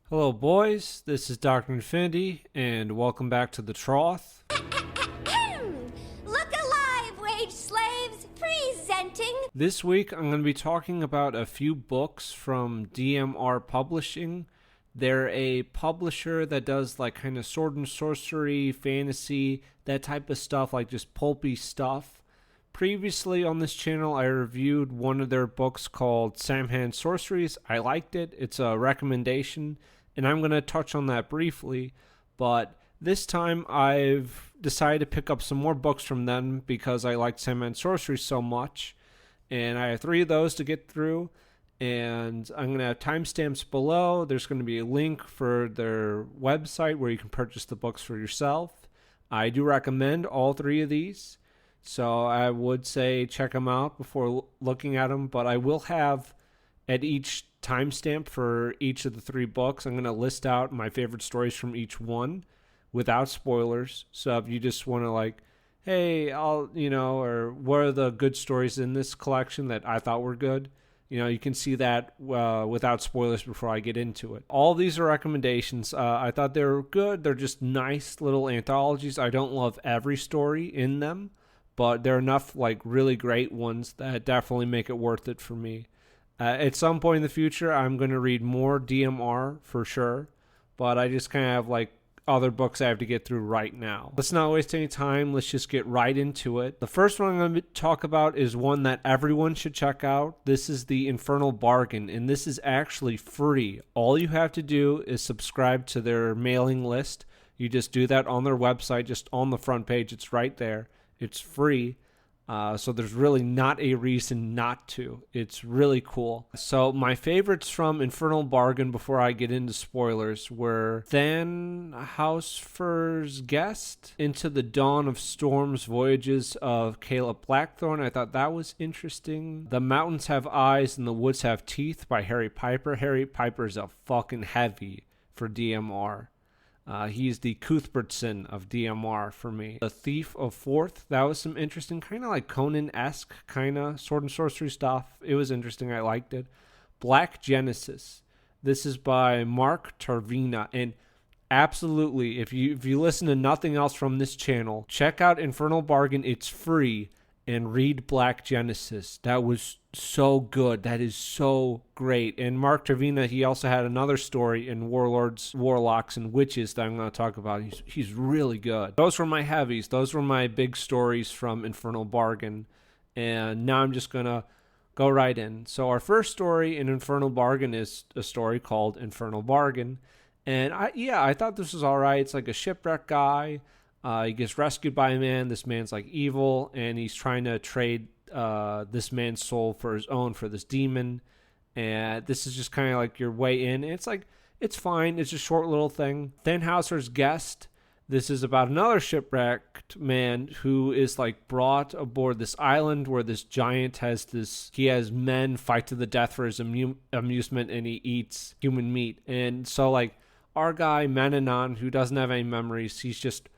Hello, boys. This is Dr. Infinity, and welcome back to the Trough. Look alive, wage slaves, presenting. This week, I'm going to be talking about a few books from DMR Publishing. They're a publisher that does like kind of sword and sorcery, fantasy, that type of stuff, like just pulpy stuff. Previously on this channel, I reviewed one of their books called Samhain Sorceries. I liked it. It's a recommendation, and I'm going to touch on that briefly. But this time, I've decided to pick up some more books from them because I liked Samhain Sorceries so much. And I have 3 of those to get through. And I'm going to have timestamps below. There's going to be a link for their website where you can purchase the books for yourself. I do recommend all 3 of these. So I would say check them out before looking at them. But I will have at each timestamp for each of the 3 books, I'm going to list out my favorite stories from each one without spoilers. So if you just want to like, hey, or what are the good stories in this collection that I thought were good? You can see that without spoilers before I get into it. All these are recommendations. I thought they were good. They're just nice little anthologies. I don't love every story in them, but there are enough like really great ones that definitely make it worth it for me. At some point in the future, I'm going to read more DMR for sure, but I just kind of have like other books I have to get through right now. Let's not waste any time. Let's just get right into it. The first one I'm going to talk about is one that everyone should check out. This is the Infernal Bargain, and this is actually free. All you have to do is subscribe to their mailing list. You just do that on their website, just on the front page. It's right there. It's free. So there's really not a reason not to. It's really cool. So my favorites from Infernal Bargain before I get into spoilers were Than Housefer's Guest, Into the Dawn of Storm's Voyages of Caleb Blackthorne. I thought that was interesting. The Mountains Have Eyes and the Woods Have Teeth by Harry Piper. Harry Piper is a fucking heavy for DMR. He's the Cuthbertson of DMR for me. The Thief of Forth, that was some interesting, kind of like Conan-esque kind of sword and sorcery stuff. It was interesting. I liked it. Black Genesis. This is by Mark Tarvina. And absolutely, if you listen to nothing else from this channel, check out Infernal Bargain. It's free. And read Black Genesis. That was so good. That is so great. And Mark Tarvina, he also had another story in Warlords, Warlocks, and Witches that I'm going to talk about. He's really good. Those were my heavies. Those were my big stories from Infernal Bargain. And now I'm just going to go right in. So our first story in Infernal Bargain is a story called Infernal Bargain. And I thought this was all right. It's like a shipwreck guy. He gets rescued by a man. This man's like evil, and he's trying to trade this man's soul for his own, for this demon. And this is just kind of like your way in. And it's like, it's fine. It's a short little thing. Thanhouser's Guest. This is about another shipwrecked man who is like brought aboard this island where this giant he has men fight to the death for his amusement, and he eats human meat. And so like our guy Menanon, who doesn't have any memories, he's just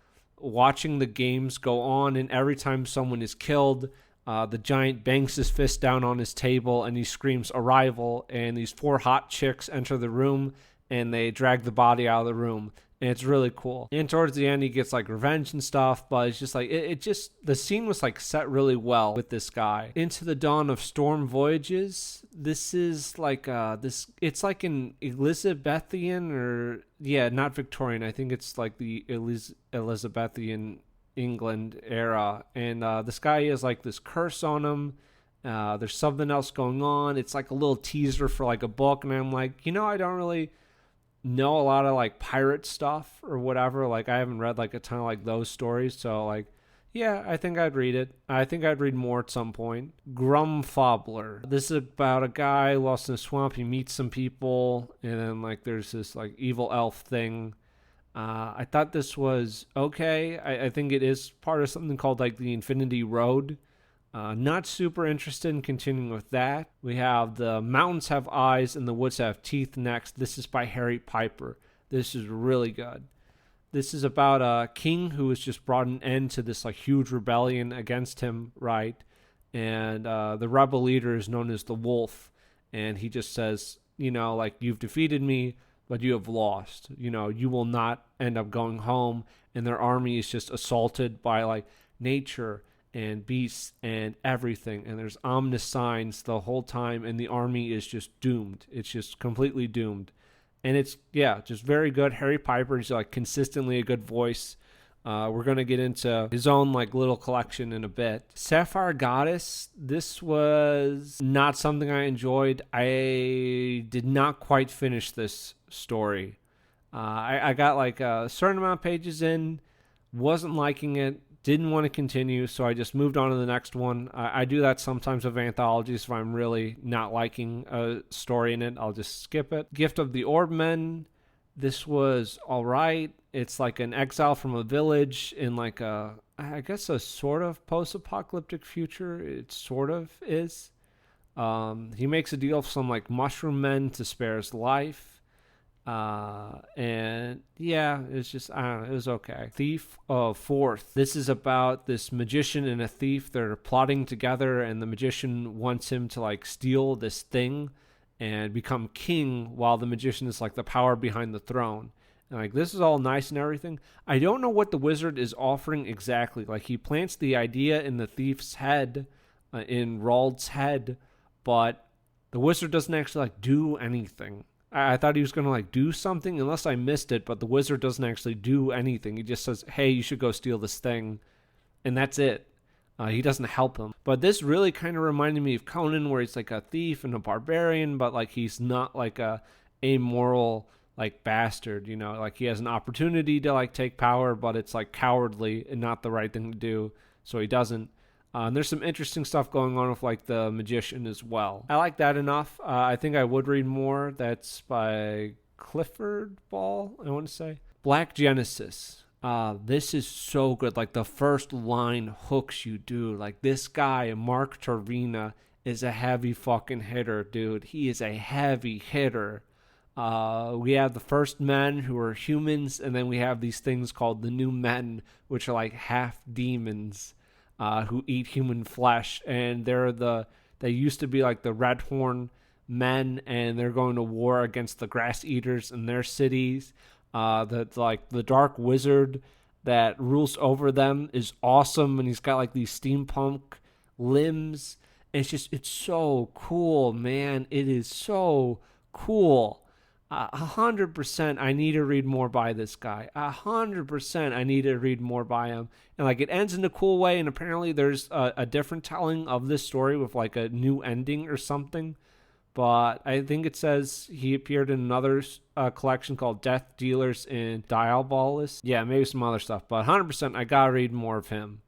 watching the games go on, and every time someone is killed, the giant bangs his fist down on his table and he screams arrival, and these 4 hot chicks enter the room and they drag the body out of the room, and it's really cool. And towards the end he gets like revenge and stuff, but it's just like the scene was like set really well with this guy. Into the Dawn of Storm Voyages. This is like it's like an Elizabethan, or not Victorian. I think it's like the Elizabethan England era, and this guy has like this curse on him. There's something else going on. It's like a little teaser for like a book, and I'm like, I don't really know a lot of like pirate stuff or whatever. Like I haven't read like a ton of like those stories, so like I think I'd read it. I think I'd read more at some point. Grumfobler. This is about a guy lost in a swamp. He meets some people, and then like there's this like evil elf thing. I thought this was okay. I think it is part of something called like the Infinity Road. Not super interested in continuing with that. We have The Mountains Have Eyes and the Woods Have Teeth next. This is by Harry Piper. This is really good. This is about a king who has just brought an end to this like huge rebellion against him, right? And the rebel leader is known as the Wolf, and he just says, like, you've defeated me, but you have lost. You will not end up going home, and their army is just assaulted by like nature and beasts and everything, and there's ominous signs the whole time, and the army is just doomed. It's just completely doomed. And it's, just very good. Harry Piper is like consistently a good voice. We're going to get into his own like little collection in a bit. Sapphire Goddess, this was not something I enjoyed. I did not quite finish this story. I got like a certain amount of pages in, wasn't liking it, didn't want to continue, so I just moved on to the next one. I do that sometimes with anthologies. If I'm really not liking a story in it, I'll just skip it. Gift of the Orbmen, this was all right. It's like an exile from a village in like a sort of post-apocalyptic future. It sort of is. He makes a deal with some like mushroom men to spare his life. It's just, I don't know, it was okay. Thief of Fourth. This is about this magician and a thief. They're plotting together, and the magician wants him to like steal this thing and become king, while the magician is like the power behind the throne. And like, this is all nice and everything. I don't know what the wizard is offering exactly. Like, he plants the idea in the thief's head, in Rald's head, but the wizard doesn't actually like do anything. I thought he was going to like do something, unless I missed it, but the wizard doesn't actually do anything. He just says, hey, you should go steal this thing, and that's it. He doesn't help him. But this really kind of reminded me of Conan, where he's like a thief and a barbarian, but like he's not like a amoral like bastard, like he has an opportunity to like take power, but it's like cowardly and not the right thing to do, so he doesn't. And there's some interesting stuff going on with like the magician as well. I like that enough. I think I would read more. That's by Clifford Ball, I want to say. Black Genesis. This is so good. Like, the first line hooks you, dude. Like, this guy, Mark Tarvina, is a heavy fucking hitter, dude. He is a heavy hitter. We have the first men, who are humans, and then we have these things called the new men, which are like half demons. Who eat human flesh, and they used to be like the Redhorn men, and they're going to war against the grass eaters in their cities. That like the dark wizard that rules over them is awesome, and he's got like these steampunk limbs. And it's so cool, man. It is so cool. 100% I need to read more by this guy. 100% I need to read more by him. And like, it ends in a cool way, and apparently there's a different telling of this story with like a new ending or something. But I think it says he appeared in another collection called Death Dealers in Diabolus. Yeah, maybe some other stuff, but 100% I gotta read more of him.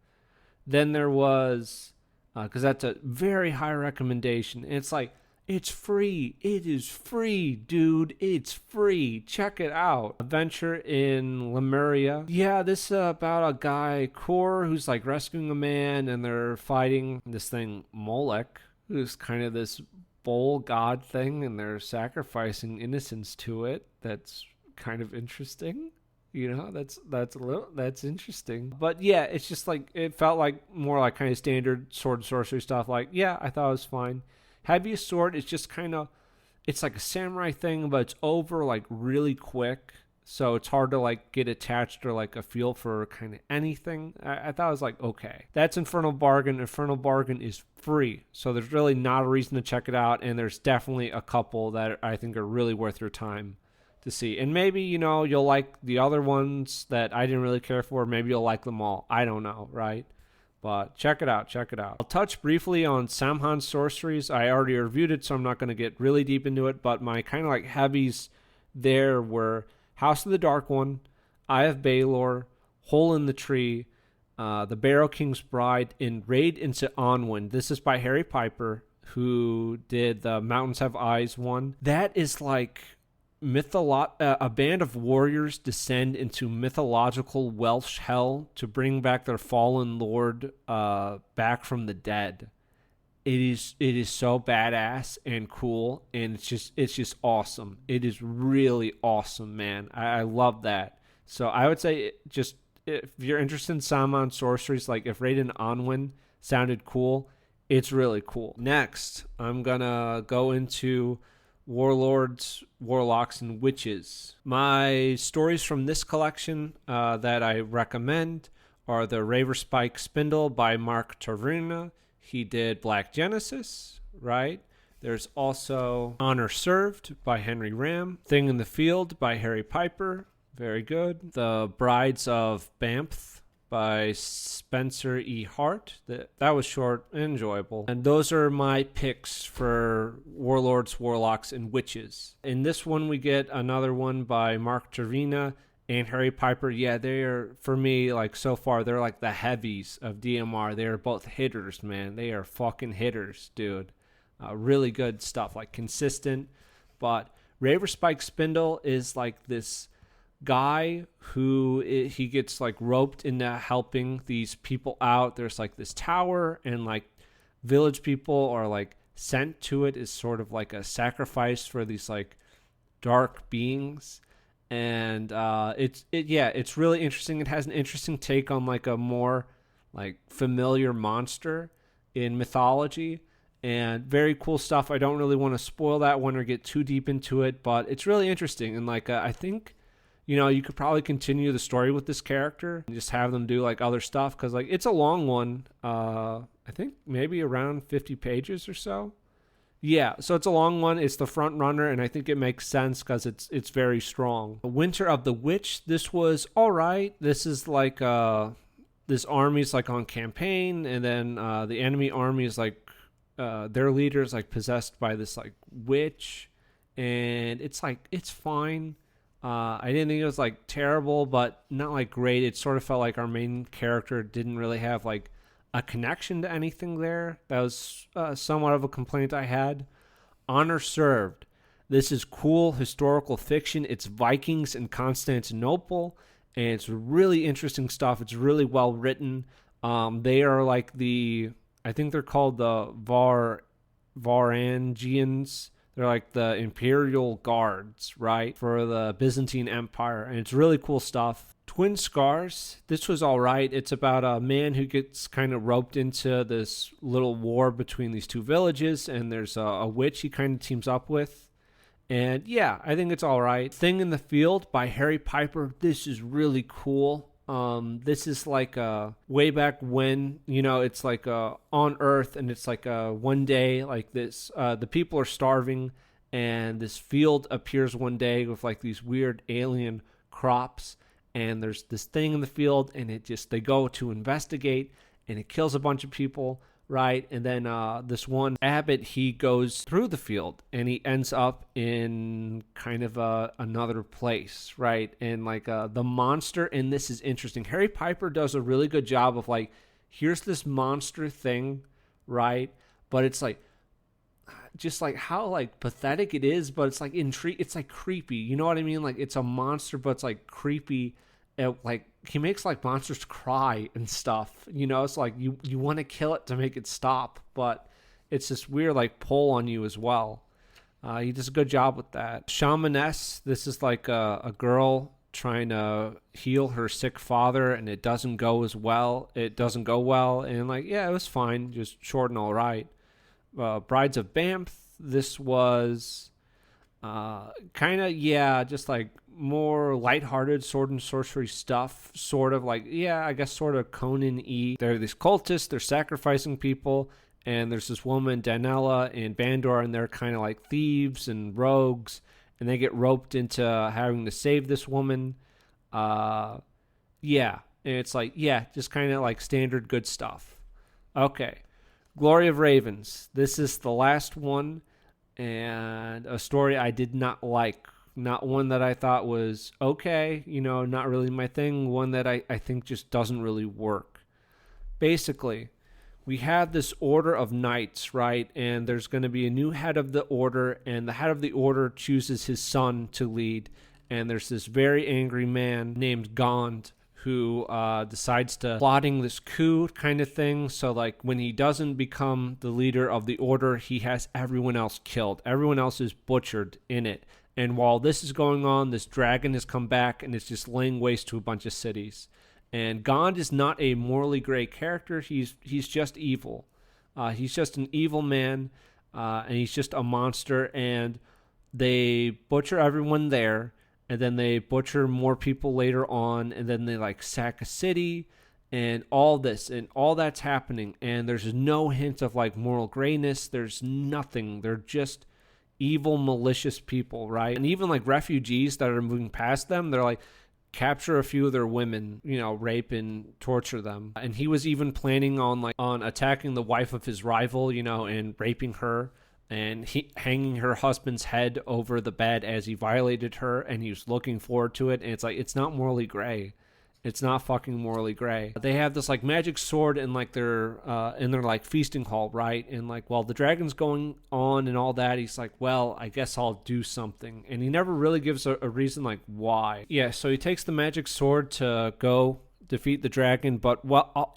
Then there was, because that's a very high recommendation, and it's like, it's free. It is free, dude. It's free. Check it out. Adventure in Lemuria. Yeah, this is about a guy, Kor, who's like rescuing a man, and they're fighting this thing, Molech, who's kind of this bull god thing, and they're sacrificing innocents to it. That's kind of interesting. That's interesting. But yeah, it's just like, it felt like more like kind of standard sword and sorcery stuff. Like, yeah, I thought it was fine. Heaviest Sword is just kind of, it's like a samurai thing, but it's over like really quick, so it's hard to like get attached or like a feel for kind of anything. I thought it was like, okay. That's Infernal Bargain. Infernal Bargain is free, so there's really not a reason to check it out, and there's definitely a couple that I think are really worth your time to see. And maybe, you'll like the other ones that I didn't really care for. Maybe you'll like them all. I don't know, right? But check it out. I'll touch briefly on Samhain's Sorceries. I already reviewed it, so I'm not going to get really deep into it. But my kind of like heavies there were House of the Dark One, Eye of Baelor, Hole in the Tree, The Barrow King's Bride, and Raid into Onwind. This is by Harry Piper, who did the Mountains Have Eyes one. That is like a band of warriors descend into mythological Welsh hell to bring back their fallen lord back from the dead. It is so badass and cool, and it's just awesome. It is really awesome, man. I love that. So I would say, just if you're interested in Samhain Sorceries, like if Raid and Onwin sounded cool, it's really cool. Next, I'm gonna go into Warlords, Warlocks, and Witches. My stories from this collection that I recommend are the Raverspike Spindle by Mark Taverna. He did Black Genesis, right? There's also Honor Served by Henry Ram. Thing in the Field by Harry Piper. Very good. The Brides of Banff by Spencer E. Hart. That was short and enjoyable. And those are my picks for Warlords, Warlocks, and Witches. In this one, we get another one by Mark Trevina and Harry Piper. Yeah, they are, for me, like so far, they're like the heavies of DMR. They are both hitters, man. They are fucking hitters, dude. Really good stuff, like consistent. But Raverspike Spindle is like this guy who he gets like roped into helping these people out. There's like this tower, and like village people are like sent to it as sort of like a sacrifice for these like dark beings. And it's really interesting. It has an interesting take on like a more like familiar monster in mythology, and very cool stuff. I don't really want to spoil that one or get too deep into it, but it's really interesting. And like I think, you know, you could probably continue the story with this character and just have them do like other stuff, because like it's a long one. I think maybe around 50 pages or so. Yeah, so it's a long one. It's the front runner, and I think it makes sense because it's very strong. Winter of the Witch. This was all right. This is like this army's like on campaign, and then the enemy army is like their leader is like possessed by this like witch, and it's like it's fine. I didn't think it was like terrible, but not like great. It sort of felt like our main character didn't really have like a connection to anything there. That was somewhat of a complaint I had. Honor Served. This is cool historical fiction. It's Vikings and Constantinople, and it's really interesting stuff. It's really well written. They are like I think they're called the Varangians. They're like the Imperial Guards, right, for the Byzantine Empire, and it's really cool stuff. Twin Scars. This was all right. It's about a man who gets kind of roped into this little war between these two villages, and there's a witch he kind of teams up with. And yeah, I think it's all right. Thing in the Field by Harry Piper. This is really cool. This is like way back when, you know, it's like on Earth, and it's like one day like this, the people are starving, and this field appears one day with like these weird alien crops, and there's this thing in the field, and they go to investigate, and it kills a bunch of people, right? And then this one abbot, he goes through the field, and he ends up in kind of another place, right? And like the monster in this is interesting. Harry Piper does a really good job of like, here's this monster thing, right? But it's like just like how like pathetic it is, but it's like it's like creepy. You know what I mean? Like it's a monster, but it's like creepy. Like he makes like monsters cry and stuff, you know. It's like you want to kill it to make it stop, but it's this weird like pull on you as well. He does a good job with that. Shamaness. This is like a girl trying to heal her sick father, and it doesn't go well, and like, yeah, it was fine, just short and all right. Brides of Banff. This was kind of, yeah, just like more lighthearted sword and sorcery stuff, sort of like, yeah, I guess sort of Conan-y. There are these cultists, they're sacrificing people, and there's this woman, Danella, and Bandor, and they're kind of like thieves and rogues, and they get roped into having to save this woman. Yeah, and it's like, yeah, just kind of like standard good stuff. Okay, Glory of Ravens. This is the last one, and a story I did not like. Not one that I thought was okay, you know, not really my thing. One that I think just doesn't really work. Basically, we have this order of knights, right? And there's going to be a new head of the order, and the head of the order chooses his son to lead. And there's this very angry man named Gond who decides to plotting this coup kind of thing. So like when he doesn't become the leader of the order, he has everyone else killed. Everyone else is butchered in it. And while this is going on, this dragon has come back and it's just laying waste to a bunch of cities. And Gond is not a morally gray character. He's just evil. He's just an evil man, and he's just a monster. And They butcher everyone there, and then they butcher more people later on, and then they like sack a city, and all this and all that's happening, and there's no hint of like moral grayness. There's nothing. They're just evil, malicious people, right? And even like refugees that are moving past them, they're like, capture a few of their women, rape and torture them. And he was even planning on attacking the wife of his rival, and raping her, and hanging her husband's head over the bed as he violated her, and he was looking forward to it. And it's like, it's not morally gray. It's not fucking morally gray. They have this like magic sword in like their like feasting hall, right? And like while the dragon's going on and all that, he's like, well, I guess I'll do something. And he never really gives a reason like why. Yeah, so he takes the magic sword to go defeat the dragon, but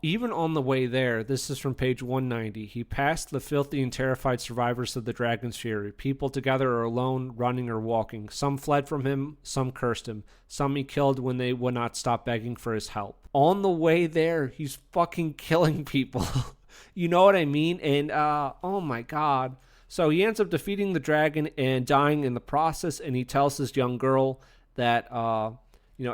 even on the way there, this is from page 190, he passed the filthy and terrified survivors of the dragon's fury, people together or alone, running or walking. Some fled from him, some cursed him, some he killed when they would not stop begging for his help. On the way there, he's fucking killing people. You know what I mean? And oh my god. So he ends up defeating the dragon and dying in the process, and he tells this young girl that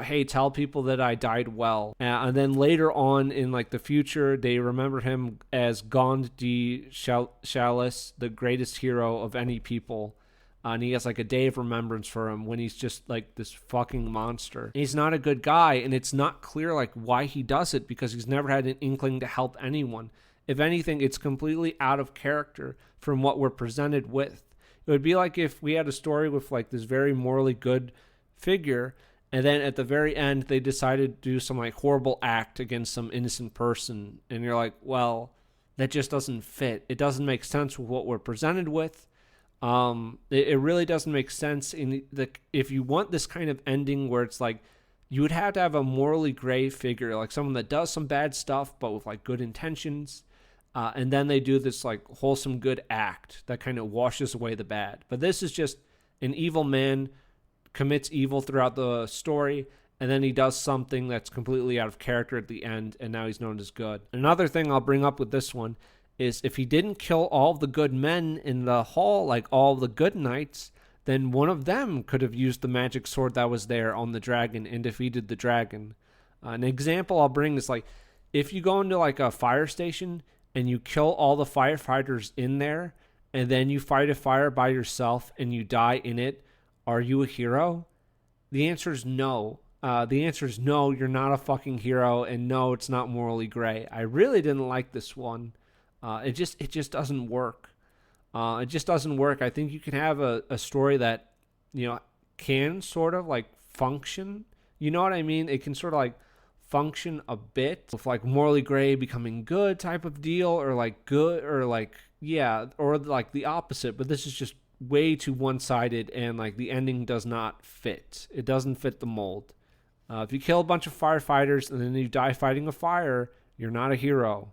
hey, tell people that I died well. And then later on in like the future, they remember him as Gond de Chalice, the greatest hero of any people. And he has like a day of remembrance for him when he's just like this fucking monster. And he's not a good guy, and it's not clear like why he does it, because he's never had an inkling to help anyone. If anything, it's completely out of character from what we're presented with. It would be like if we had a story with like this very morally good figure, and then at the very end, they decided to do some like horrible act against some innocent person. And you're like, well, that just doesn't fit. It doesn't make sense with what we're presented with. It really doesn't make sense. If you want this kind of ending where it's like, you would have to have a morally gray figure, like someone that does some bad stuff, but with like good intentions. And then they do this like wholesome good act that kind of washes away the bad. But this is just an evil man commits evil throughout the story, and then he does something that's completely out of character at the end, and now he's known as good. Another thing I'll bring up with this one is if he didn't kill all the good men in the hall, like all the good knights, then one of them could have used the magic sword that was there on the dragon and defeated the dragon. An example I'll bring is like, if you go into like a fire station and you kill all the firefighters in there, and then you fight a fire by yourself and you die in it, are you a hero? The answer is no. The answer is no, you're not a fucking hero, and no, it's not morally gray. I really didn't like this one. It just doesn't work. It just doesn't work. I think you can have a story that, can sort of like function. You know what I mean? It can sort of like function a bit with like morally gray becoming good type of deal, or like good, or like, yeah, or like the opposite. But this is just way too one-sided, and like the ending does not fit. It doesn't fit the mold. If you kill a bunch of firefighters and then you die fighting a fire, you're not a hero.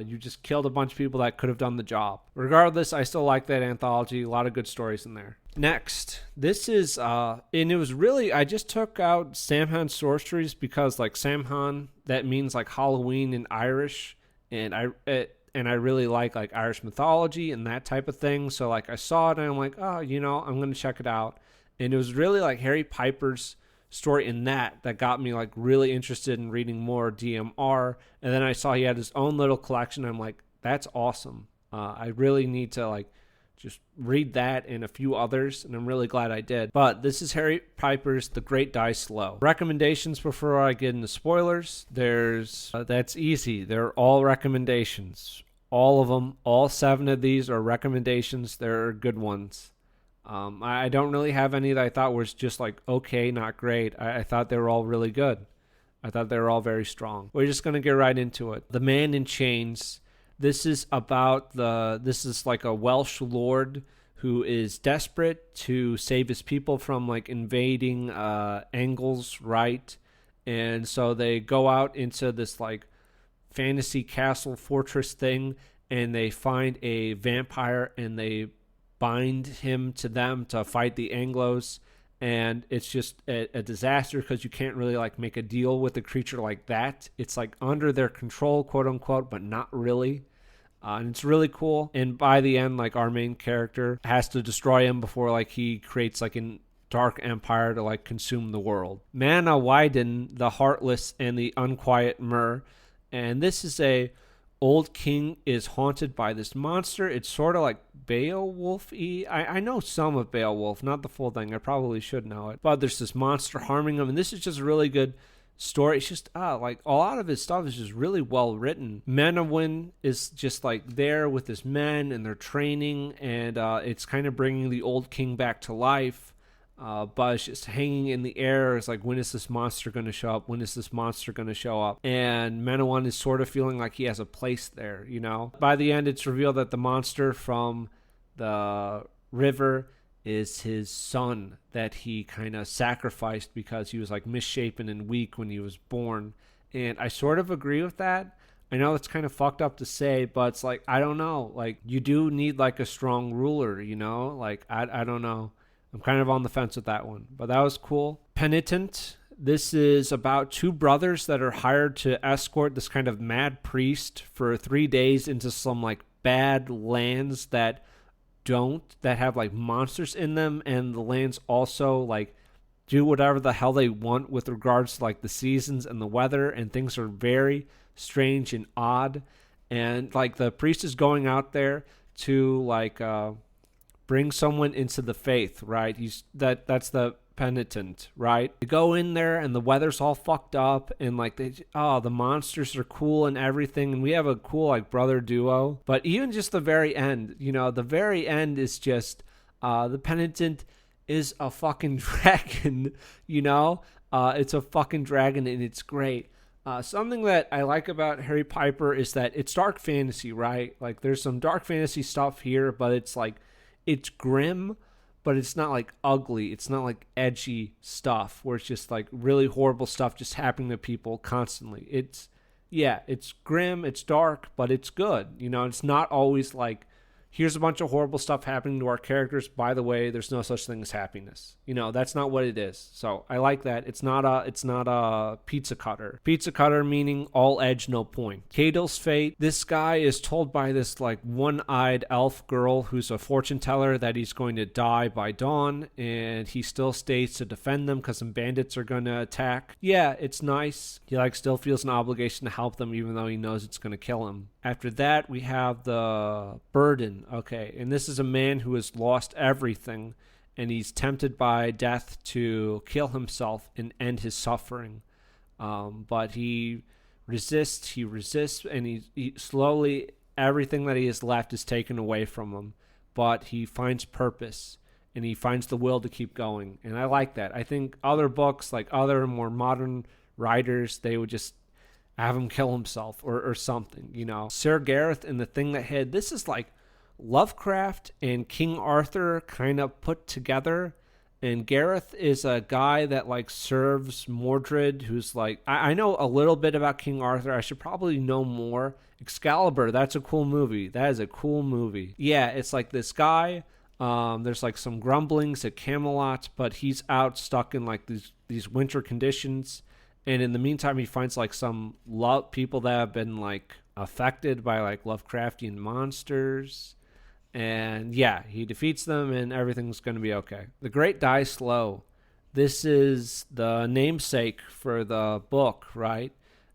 You just killed a bunch of people that could have done the job. Regardless, I still like that anthology. A lot of good stories in there. Next, this is and it was really, I just took out Samhain sorceries because like Samhain, that means like Halloween in Irish, and I really like Irish mythology and that type of thing. So like I saw it and I'm like, oh, I'm going to check it out. And it was really like Harry Piper's story in that got me like really interested in reading more DMR. And then I saw he had his own little collection. I'm like, that's awesome. I really need to like just read that and a few others, and I'm really glad I did. But this is Harry Piper's The Great Die Slow. Recommendations before I get into spoilers. There's that's easy. They're all recommendations. All of them. All 7 of these are recommendations. They're good ones. I don't really have any that I thought was just like okay, not great. I thought they were all really good. I thought they were all very strong. We're just going to get right into it. The Man in Chains. This is about this is like a Welsh lord who is desperate to save his people from like invading Angles, right? And so they go out into this like fantasy castle fortress thing, and they find a vampire and they bind him to them to fight the Anglos. And it's just a disaster because you can't really like make a deal with a creature like that. It's like under their control, quote unquote, but not really. And it's really cool. And by the end, like, our main character has to destroy him before, like, he creates, like, an dark empire to, like, consume the world. Mana Widen, the Heartless and the Unquiet Myrrh. And this is a old king is haunted by this monster. It's sort of like Beowulf-y. I know some of Beowulf, not the full thing. I probably should know it. But there's this monster harming him, and this is just a really good story. It's just, like, a lot of his stuff is just really well written. Menawin is just, like, there with his men, and they're training, and it's kind of bringing the old king back to life. But it's just hanging in the air. It's like, when is this monster going to show up? When is this monster going to show up? And Menawin is sort of feeling like he has a place there, you know? By the end, it's revealed that the monster from the river is his son that he kind of sacrificed because he was, like, misshapen and weak when he was born. And I sort of agree with that. I know it's kind of fucked up to say, but it's like, I don't know. Like, you do need, like, a strong ruler, you know? Like, I don't know. I'm kind of on the fence with that one, but that was cool. Penitent. This is about two brothers that are hired to escort this kind of mad priest for 3 days into some, like, bad lands that have, like, monsters in them, and the lands also, like, do whatever the hell they want with regards to, like, the seasons and the weather, and things are very strange and odd. And, like, the priest is going out there to, like, bring someone into the faith, right? That's the penitent, right? You go in there and the weather's all fucked up, and, like, the monsters are cool and everything, and we have a cool, like, brother duo. But even just the very end, you know, the very end is just the penitent is a fucking dragon, you know? It's a fucking dragon, and it's great. Something that I like about Harry Piper is that it's dark fantasy, right? Like, there's some dark fantasy stuff here, but it's like, it's grim, but it's not, like, ugly. It's not, like, edgy stuff where it's just, like, really horrible stuff just happening to people constantly. It's grim, it's dark, but it's good. You know, it's not always like, here's a bunch of horrible stuff happening to our characters. By the way, there's no such thing as happiness. You know, that's not what it is. So I like that. It's not a pizza cutter. Pizza cutter meaning all edge, no point. Cadle's Fate. This guy is told by this, like, one-eyed elf girl who's a fortune teller that he's going to die by dawn, and he still stays to defend them because some bandits are going to attack. Yeah, it's nice. He, like, still feels an obligation to help them even though he knows it's going to kill him. After that, we have the Burden. Okay, and this is a man who has lost everything, and he's tempted by death to kill himself and end his suffering. But he resists, and he slowly, everything that he has left is taken away from him. But he finds purpose, and he finds the will to keep going. And I like that. I think other books, like other more modern writers, they would just have him kill himself or something, you know. Sir Gareth and the Thing That Hid. This is like Lovecraft and King Arthur kind of put together. And Gareth is a guy that, like, serves Mordred, who's like, I know a little bit about King Arthur. I should probably know more. Excalibur, that's a cool movie. That is a cool movie. Yeah, it's like this guy. There's, like, some grumblings at Camelot, but he's out stuck in, like, these winter conditions. And in the meantime, he finds, like, some people that have been, like, affected by, like, Lovecraftian monsters. And yeah, he defeats them and everything's going to be okay. The Great Die Slow. This is the namesake for the book, right?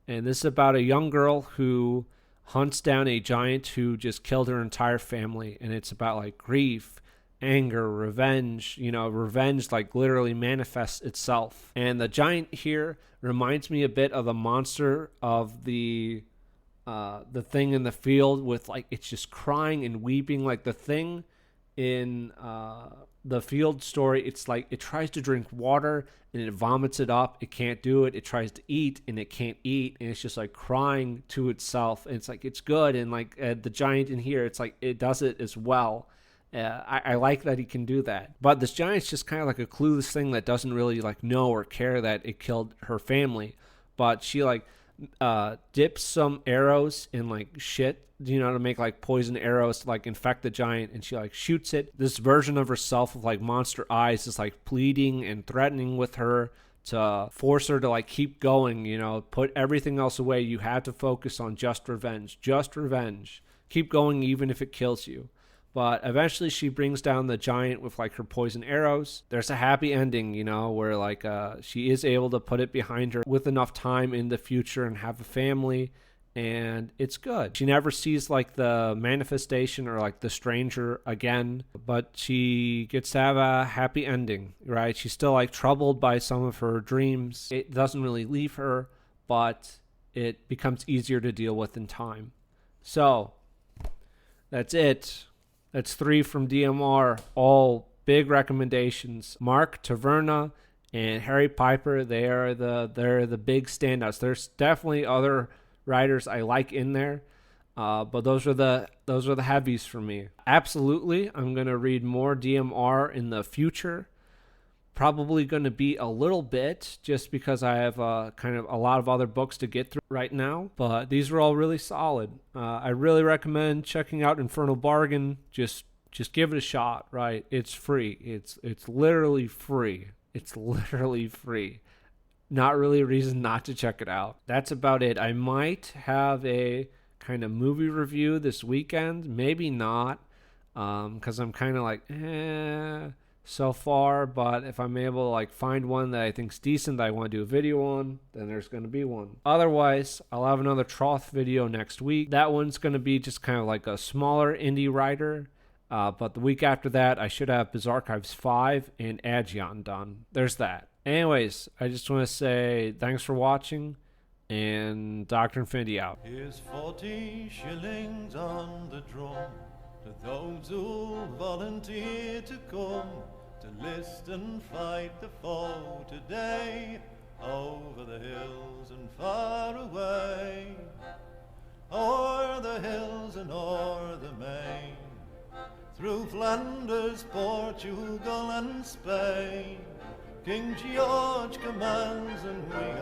And this is about a young girl who hunts down a giant who just killed her entire family. And it's about, like, grief, anger, revenge. You know, revenge, like, literally manifests itself. And the giant here reminds me a bit of the monster of the Thing in the Field, with, like, it's just crying and weeping. Like, the Thing in the Field story, it's like it tries to drink water and it vomits it up. It can't do it. It tries to eat and it can't eat, and it's just, like, crying to itself. And it's like, it's good. And, like, the giant in here, it's like it does it as well. I like that he can do that. But this giant's just kind of like a clueless thing that doesn't really, like, know or care that it killed her family. But she, like, dips some arrows in, like, shit, you know, to make, like, poison arrows to, like, infect the giant, and she, like, shoots it. This version of herself with, like, monster eyes is, like, pleading and threatening with her to force her to, like, keep going, you know, put everything else away. You have to focus on just revenge. keep going even if it kills you. But eventually she brings down the giant with like her poison arrows. There's a happy ending, you know, where like she is able to put it behind her with enough time in the future and have a family, and it's good. She never sees like the manifestation or like the stranger again, but she gets to have a happy ending, right? She's still like troubled by some of her dreams. It doesn't really leave her, but it becomes easier to deal with in time. So that's it. That's 3 from DMR, all big recommendations. Mark Taverna and Harry Piper, they're the big standouts. There's definitely other writers I like in there, but those are the heavies for me. Absolutely, I'm gonna read more DMR in the future. Probably going to be a little bit, just because I have kind of a lot of other books to get through right now. But these are all really solid. I really recommend checking out Infernal Bargain. Just give it a shot, right? It's free. It's literally free. It's literally free. Not really a reason not to check it out. That's about it. I might have a kind of movie review this weekend. Maybe not, because I'm kind of like, so far, but if I'm able to like find one that I think's decent that I want to do a video on, then there's going to be one. Otherwise, I'll have another Trough video next week. That one's going to be just kind of like a smaller indie writer, but the week after that, I should have Bizarre Archives 5 and Agion done. There's that. Anyways, I just want to say thanks for watching, and Dr. Infinity out. Here's 40 shillings on the drum to those who volunteer to come to list and fight the foe today, over the hills and far away, o'er the hills and o'er the main, through Flanders, Portugal and Spain. King George commands and we